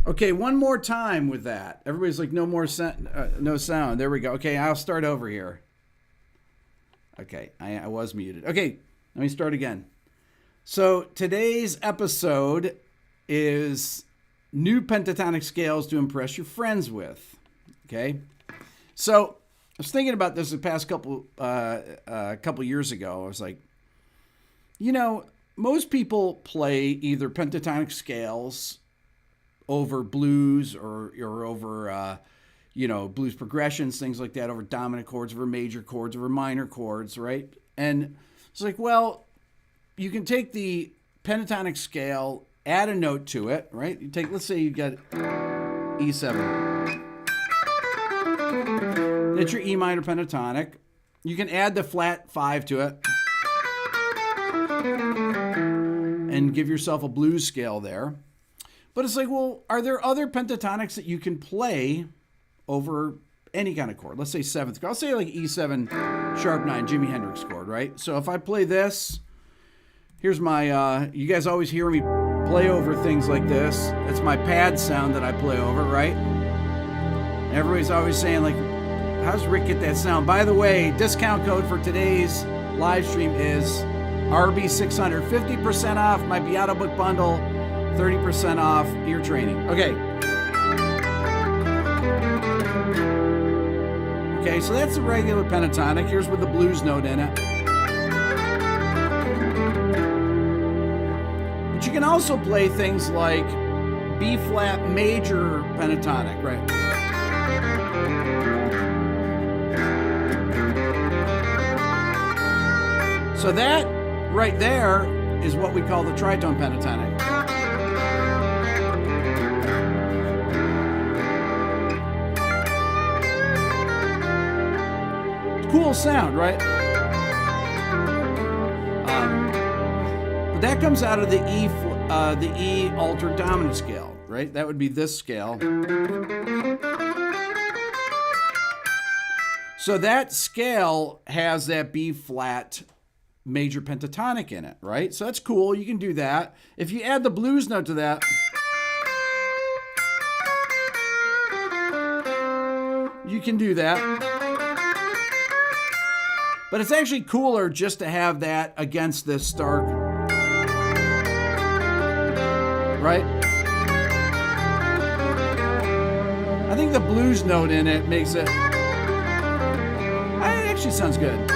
Okay, one more time with that. Everybody's like, no more no sound. There we go. Okay, I'll start over here. Okay, I was muted. Okay, let me start again. So today's episode is new pentatonic scales to impress your friends with. Okay, so I was thinking about this the past couple years ago. I was like, you know, most people play either pentatonic scales over blues or over blues progressions, things like that, over dominant chords, over major chords, over minor chords, right? And it's like, well, you can take the pentatonic scale, add a note to it, right? You take, let's say you got E7. That's your E minor pentatonic. You can add the flat 5 to it and give yourself a blues scale there. But it's like, well, are there other pentatonics that you can play over any kind of chord? Let's say 7th chord. I'll say like E7 sharp 9, Jimi Hendrix chord, right? So if I play this, here's my, you guys always hear me play over things like this. That's my pad sound that I play over, right? Everybody's always saying like, how does Rick get that sound? By the way, discount code for today's live stream is RB600, 50% off my Beato book bundle, 30% off ear training. Okay. Okay, so that's the regular pentatonic. Here's with the blues note in it. But you can also play things like B flat major pentatonic, right? So that right there is what we call the tritone pentatonic. Cool sound, right? But that comes out of the E altered dominant scale, right? That would be this scale. So that scale has that B flat major pentatonic in it, right? So that's cool. You can do that. If you add the blues note to that, you can do that. But it's actually cooler just to have that against this stark, right? I think the blues note in it makes it, it actually sounds good.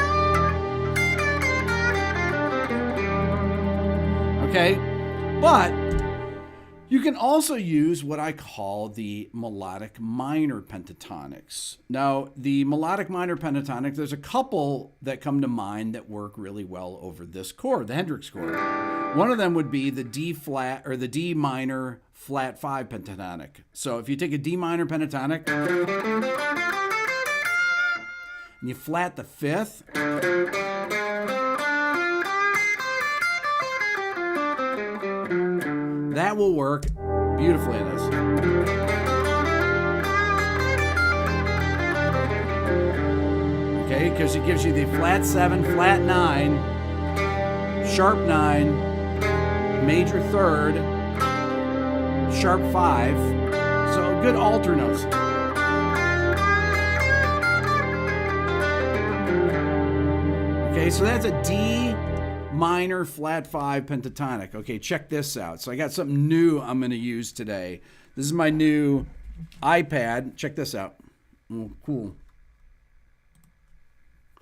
Okay, but you can also use what I call the melodic minor pentatonics. Now, the melodic minor pentatonic, there's a couple that come to mind that work really well over this chord, the Hendrix chord. One of them would be the D flat or the D minor flat 5 pentatonic. So if you take a D minor pentatonic and you flat the 5th, that will work beautifully in this. Okay, because it gives you the flat 7, flat 9, sharp 9, major 3rd, sharp 5. So good alternates. Okay, so that's a D minor flat 5 pentatonic. Okay, check this out. So I got something new I'm going to use today. This is my new iPad. Check this out. Oh, cool.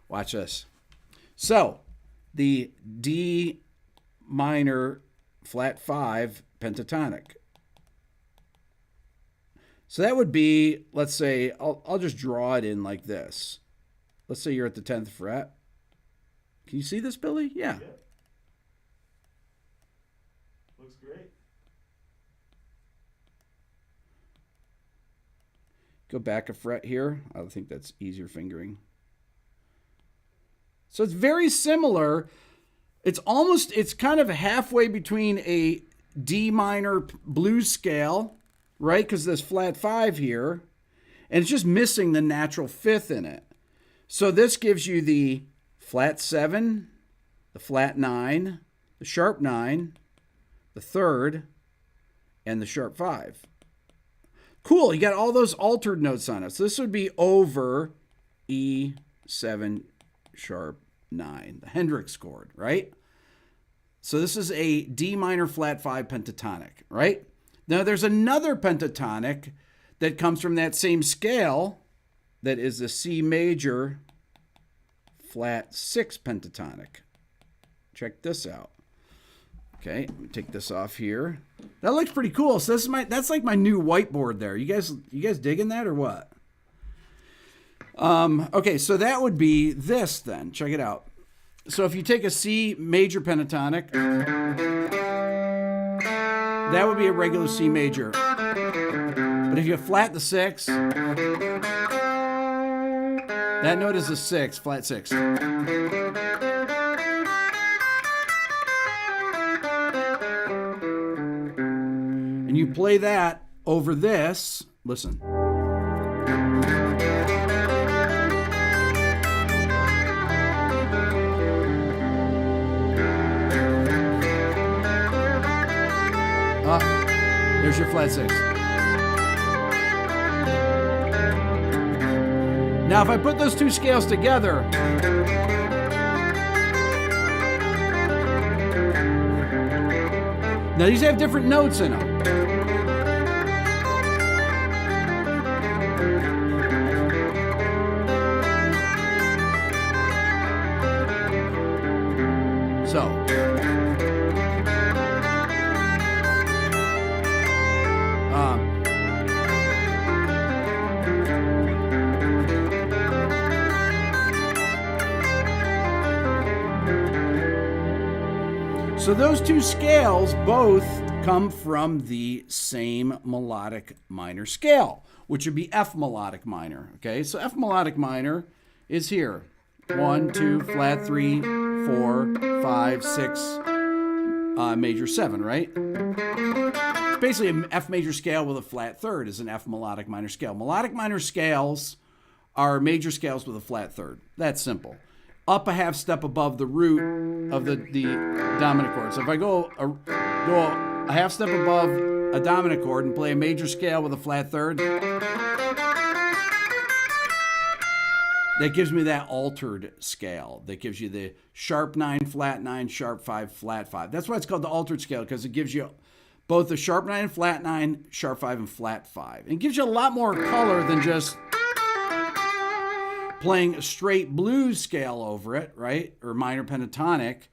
Watch this. So the D minor flat 5 pentatonic. So that would be, let's say, I'll just draw it in like this. Let's say you're at the 10th fret. Can you see this, Billy? Yeah. Looks great. Go back a fret here. I think that's easier fingering. So it's very similar. It's kind of halfway between a D minor blues scale, right? Because there's flat 5 here. And it's just missing the natural 5th in it. So this gives you the flat 7, the flat 9, the sharp 9, the 3rd, and the sharp 5. Cool, you got all those altered notes on it. So this would be over E7 sharp 9, the Hendrix chord, right? So this is a D minor flat 5 pentatonic, right? Now there's another pentatonic that comes from that same scale that is the C major flat 6 pentatonic. Check this out. Okay, let me take this off here. That looks pretty cool. So this is that's like my new whiteboard there. You guys digging that or what? Okay, so that would be this then. Check it out. So if you take a C major pentatonic, that would be a regular C major. But if you flat the 6, that note is a 6, flat 6. And you play that over this. Listen. There's your flat 6. Now, if I put those two scales together, now these have different notes in them. So those two scales both come from the same melodic minor scale, which would be F melodic minor. Okay, so F melodic minor is here. 1, 2, flat 3, 4, 5, 6, major 7, right? It's basically an F major scale with a flat third is an F melodic minor scale. Melodic minor scales are major scales with a flat third. That's simple. Up a half step above the root of the dominant chord. So if I go a half step above a dominant chord and play a major scale with a flat third, that gives me that altered scale. That gives you the sharp 9, flat 9, sharp 5, flat 5. That's why it's called the altered scale, because it gives you both the sharp 9, flat 9, sharp 5, and flat 5. It gives you a lot more color than just playing a straight blues scale over it, right? Or minor pentatonic.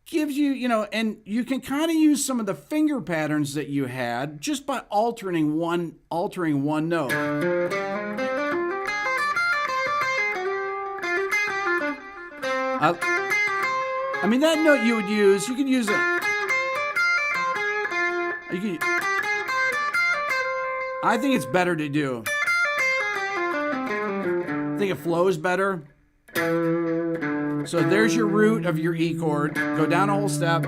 Gives you, and you can kind of use some of the finger patterns that you had just by altering one note. I mean, that note you would use, you could use it. I think it's better to do. I think it flows better. So there's your root of your E chord. Go down a whole step.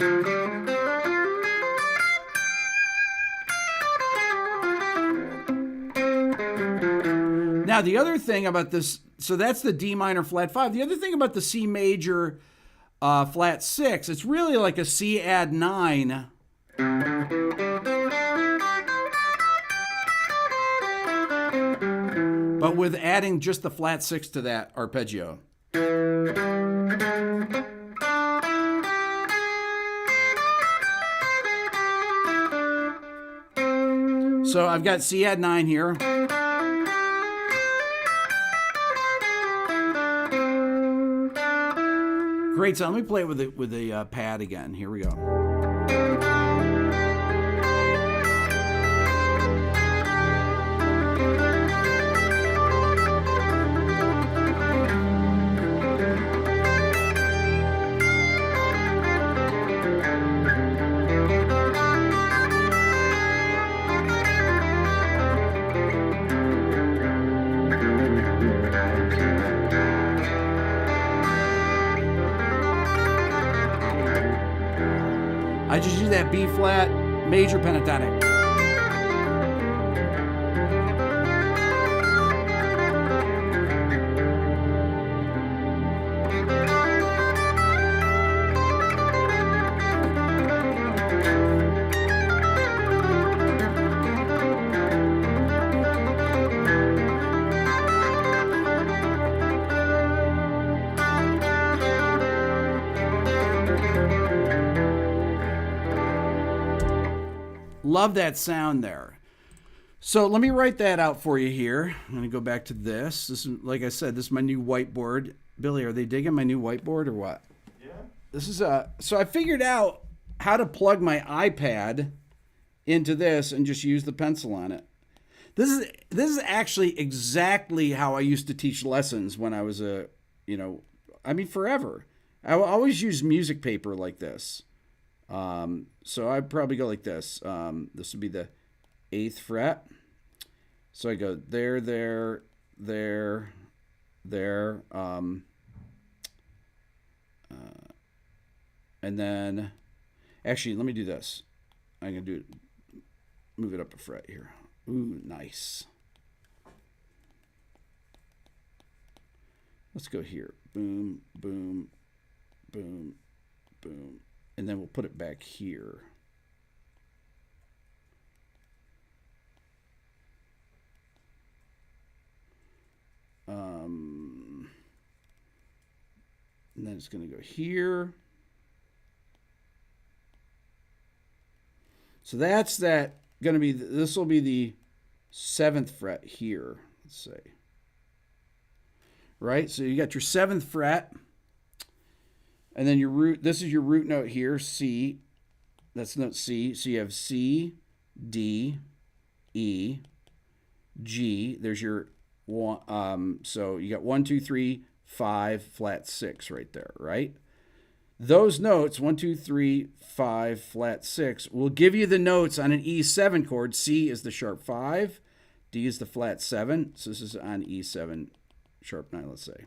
Now, the other thing about this, so that's the D minor flat 5. The other thing about the C major flat 6, it's really like a C add 9. But with adding just the flat 6 to that arpeggio. So I've got C add 9 here. Great sound. Let me play it with the pad again. Here we go. I just use that B flat major pentatonic. Love that sound there. So let me write that out for you here. I'm going to go back to this. This is, like I said, this is my new whiteboard. Billy, are they digging my new whiteboard or what? Yeah. This is so I figured out how to plug my iPad into this and just use the pencil on it. This is actually exactly how I used to teach lessons when I was forever. I always use music paper like this. So I'd probably go like this. This would be the 8th fret. So I go there, there, there, there. And then, actually, let me do this. I'm going to move it up a fret here. Ooh, nice. Let's go here. Boom, boom, boom, boom. And then we'll put it back here. And then it's going to go here. So that's that. Going to be, this will be the 7th fret here. Let's say. Right? So you got your 7th fret. And then your root, this is your root note here, C. That's note C. So you have C, D, E, G. There's your one. So you got 1, 2, 3, 5, flat 6 right there, right? Those notes, 1, 2, 3, 5, flat 6, will give you the notes on an E7 chord. C is the sharp 5. D is the flat 7. So this is on E7, sharp 9, let's say.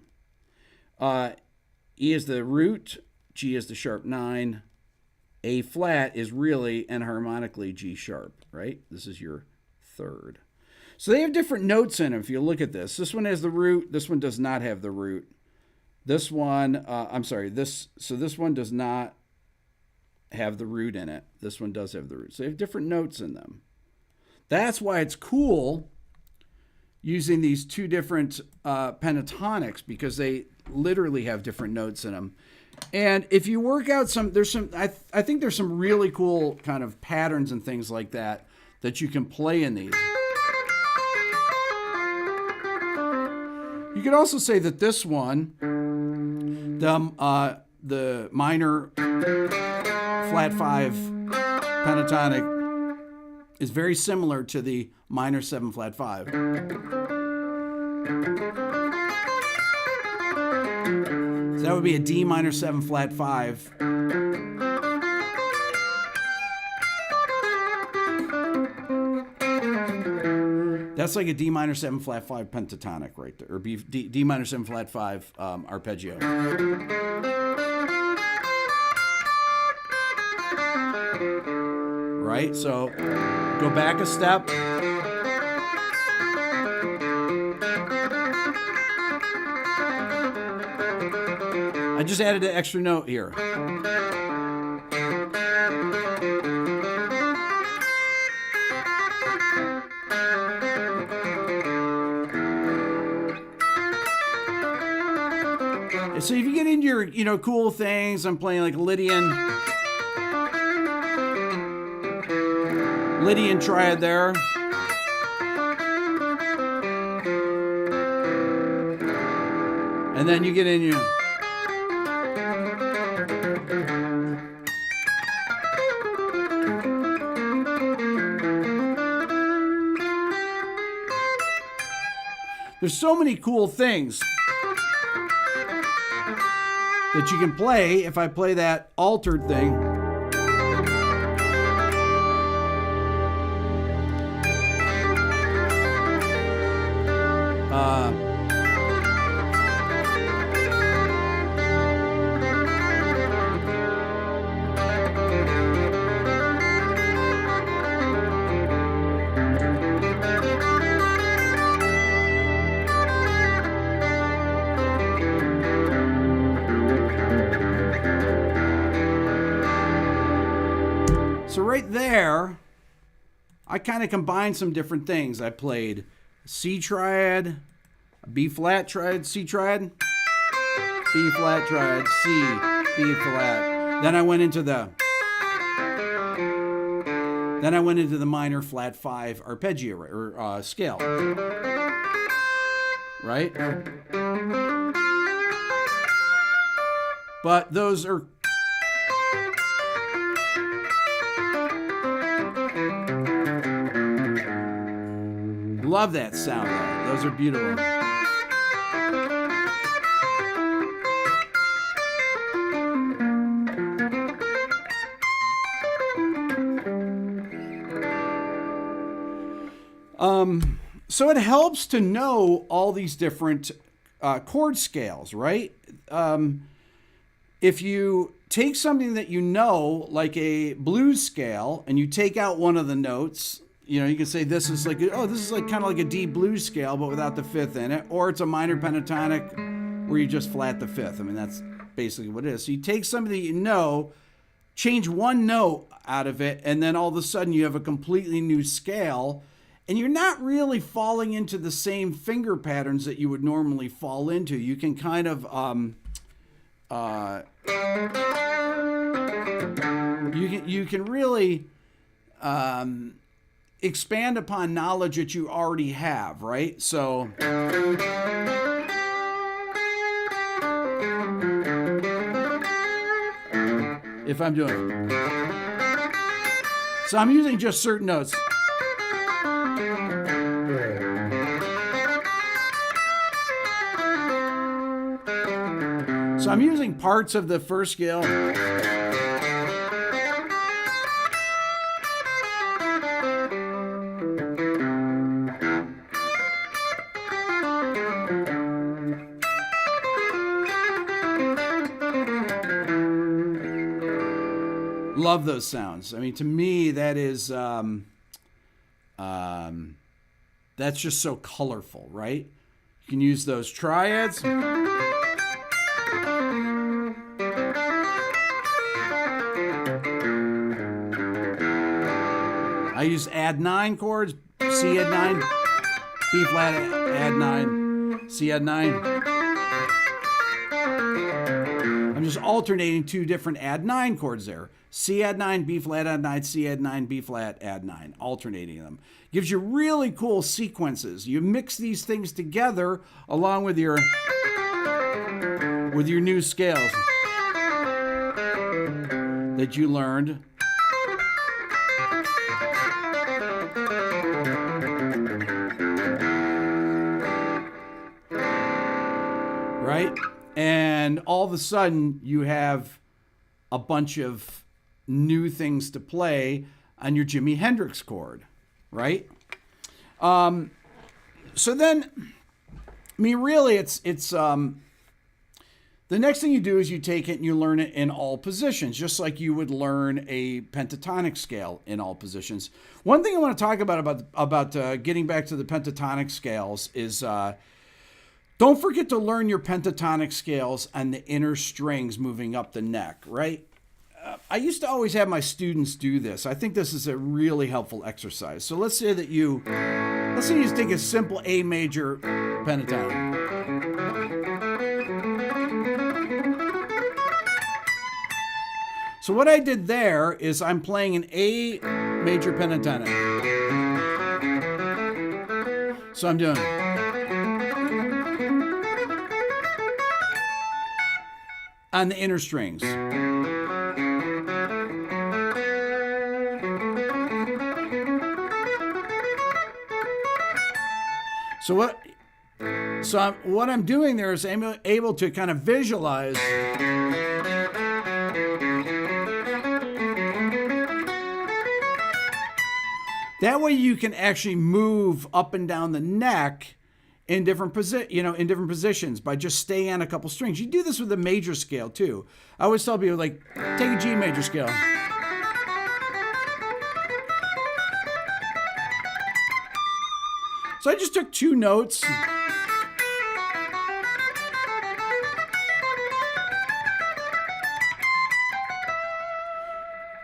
E is the root. G is the sharp 9. A flat is really enharmonically G sharp, right? This is your 3rd. So they have different notes in them if you look at this. This one has the root. This one does not have the root. This one, this one does not have the root in it. This one does have the root. So they have different notes in them. That's why it's cool using these two different pentatonics, because they literally have different notes in them. And if you work out I think there's some really cool kind of patterns and things like that you can play in these. You could also say that this one, the minor flat 5 pentatonic, is very similar to the minor 7 flat 5. So that would be a D minor 7 flat 5. That's like a D minor 7 flat 5 pentatonic right there, or D minor 7 flat 5 arpeggio. Right? So go back a step. I just added an extra note here. So if you get into your, cool things, I'm playing like Lydian triad there. And then you get in your... There's so many cool things that you can play if I play that altered thing. So right there, I kind of combined some different things. I played C triad, B flat triad, C triad, B flat triad, C, B flat. Then I went into the Then I went into the minor flat 5 arpeggio or scale. Right? But those are... Love that sound, though. Those are beautiful. So it helps to know all these different chord scales, right? If you take something that you know, like a blues scale, and you take out one of the notes, you know, you can say this is like, oh, this is like kind of like a D blues scale, but without the 5th in it. Or it's a minor pentatonic where you just flat the 5th. I mean, that's basically what it is. So you take something that you know, change one note out of it, and then all of a sudden you have a completely new scale. And you're not really falling into the same finger patterns that you would normally fall into. You can kind of you can really expand upon knowledge that you already have, right? So if I'm doing, so I'm using just certain notes. So I'm using parts of the first scale. Love those sounds. I mean, to me, that is, that's just so colorful, right? You can use those triads. I use add 9 chords, C add 9, B flat add 9, C add 9. I'm just alternating 2 different add 9 chords there. C add 9, B flat add 9, C add 9, B flat add 9, alternating them. Gives you really cool sequences. You mix these things together along with your new scales that you learned. Right? And all of a sudden you have a bunch of new things to play on your Jimi Hendrix chord, right? So then, I mean, really it's the next thing you do is you take it and you learn it in all positions, just like you would learn a pentatonic scale in all positions. One thing I want to talk about getting back to the pentatonic scales is don't forget to learn your pentatonic scales on the inner strings moving up the neck, right? I used to always have my students do this. I think this is a really helpful exercise. So let's say you just take a simple A major pentatonic. So what I did there is I'm playing an A major pentatonic. So I'm doing on the inner strings. So what I'm doing there is I'm able to kind of visualize that way you can actually move up and down the neck in different positions by just staying on a couple strings. You do this with a major scale too. I always tell people, like, take a G major scale. So I just took 2 notes.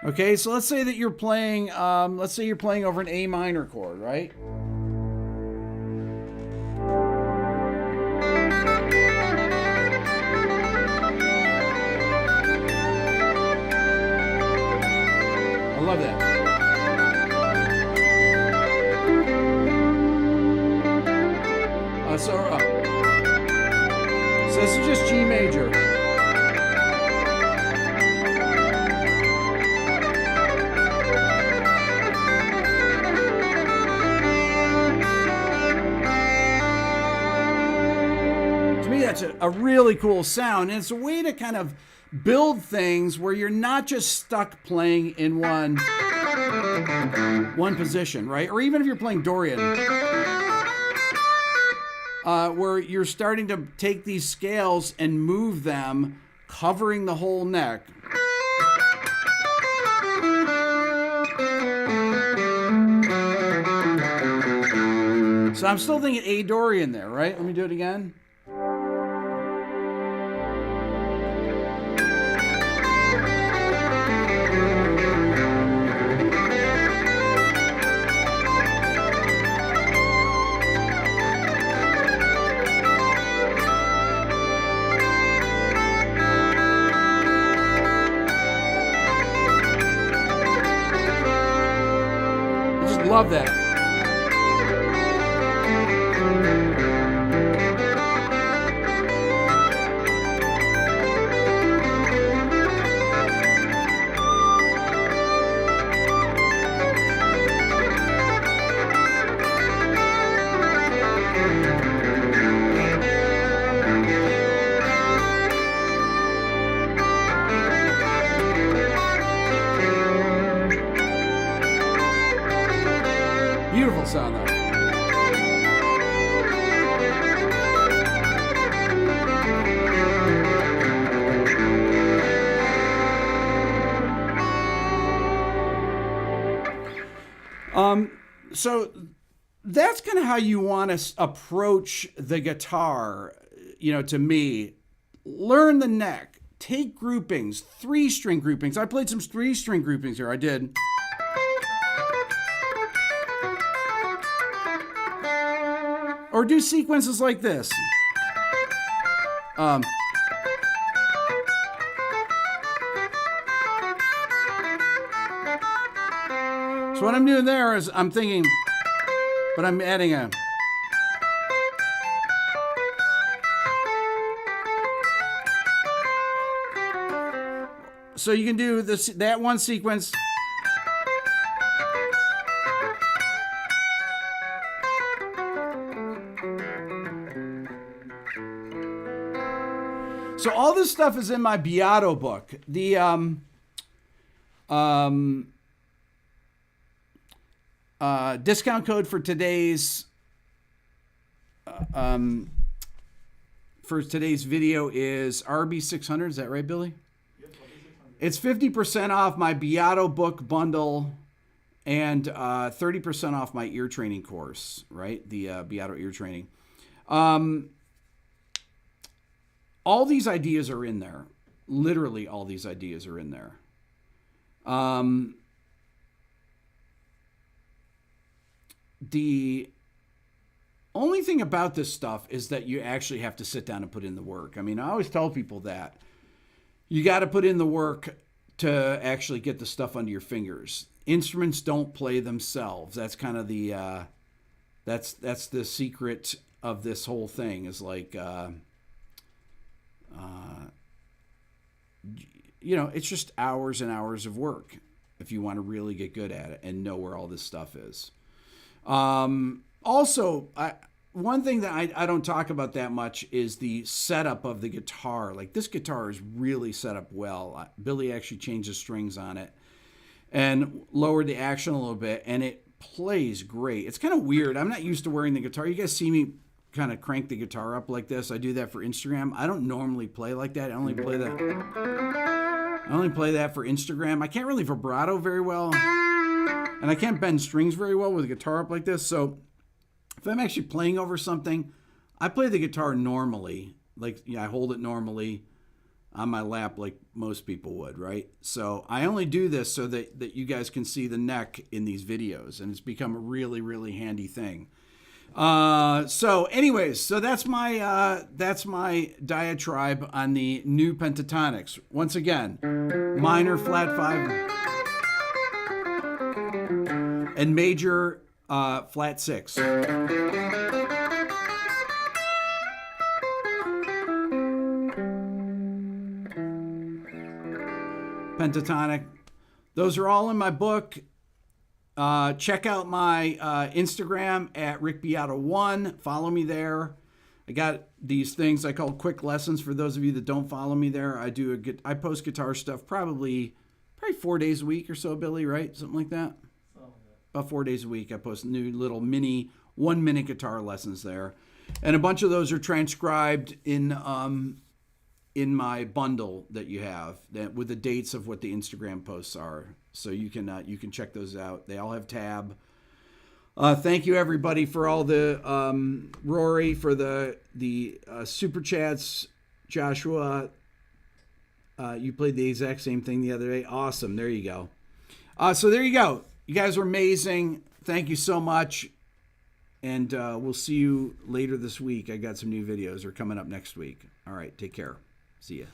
Okay, so let's say that you're playing, over an A minor chord, right? I love that. a really cool sound. And it's a way to kind of build things where you're not just stuck playing in one position, right? Or even if you're playing Dorian, where you're starting to take these scales and move them, covering the whole neck. So I'm still thinking A Dorian there, right? Let me do it again. I just love that. Beautiful sound though. So that's kind of how you want to approach the guitar, you know, to me. Learn the neck, take groupings, 3-string groupings. I played some 3-string groupings here, I did. Or do sequences like this. So what I'm doing there is I'm thinking, but I'm adding a. So you can do this, that one sequence. So all this stuff is in my Beato book. The discount code for today's video is RB600. Is that right, Billy? Yep, It's 50% off my Beato book bundle and 30% off my ear training course, right? The Beato ear training. All these ideas are in there. Literally all these ideas are in there. The only thing about this stuff is that you actually have to sit down and put in the work. I mean, I always tell people that you got to put in the work to actually get the stuff under your fingers. Instruments don't play themselves. That's kind of the that's the secret of this whole thing, is like you know, it's just hours and hours of work if you want to really get good at it and know where all this stuff is. Also, one thing that I don't talk about that much is the setup of the guitar. Like, this guitar is really set up well. Billy actually changed the strings on it and lowered the action a little bit, and it plays great. It's kind of weird. I'm not used to wearing the guitar. You guys see me kind of crank the guitar up like this. I do that for Instagram. I don't normally play like that. I only play that for Instagram. I can't really vibrato very well, and I can't bend strings very well with a guitar up like this. So if I'm actually playing over something, I play the guitar normally. Like, yeah, I hold it normally on my lap like most people would, right? So I only do this so that you guys can see the neck in these videos, and it's become a really, really handy thing. So anyways, so that's my diatribe on the new Pentatonics. Once again, minor flat 5 and major flat 6. Pentatonic. Those are all in my book. Check out my Instagram at rickbeato1. Follow me there. I got these things I call quick lessons. For those of you that don't follow me there, I post guitar stuff probably 4 days a week or so, Billy, right? Something like that. About 4 days a week, I post new little mini 1-minute guitar lessons there, and a bunch of those are transcribed in my bundle that you have that with the dates of what the Instagram posts are. So you can check those out. They all have tab. Thank you everybody for all the Rory for the super chats. Joshua, you played the exact same thing the other day. Awesome. There you go. So there you go. You guys are amazing. Thank you so much. And we'll see you later this week. I got some new videos are coming up next week. All right. Take care. See ya.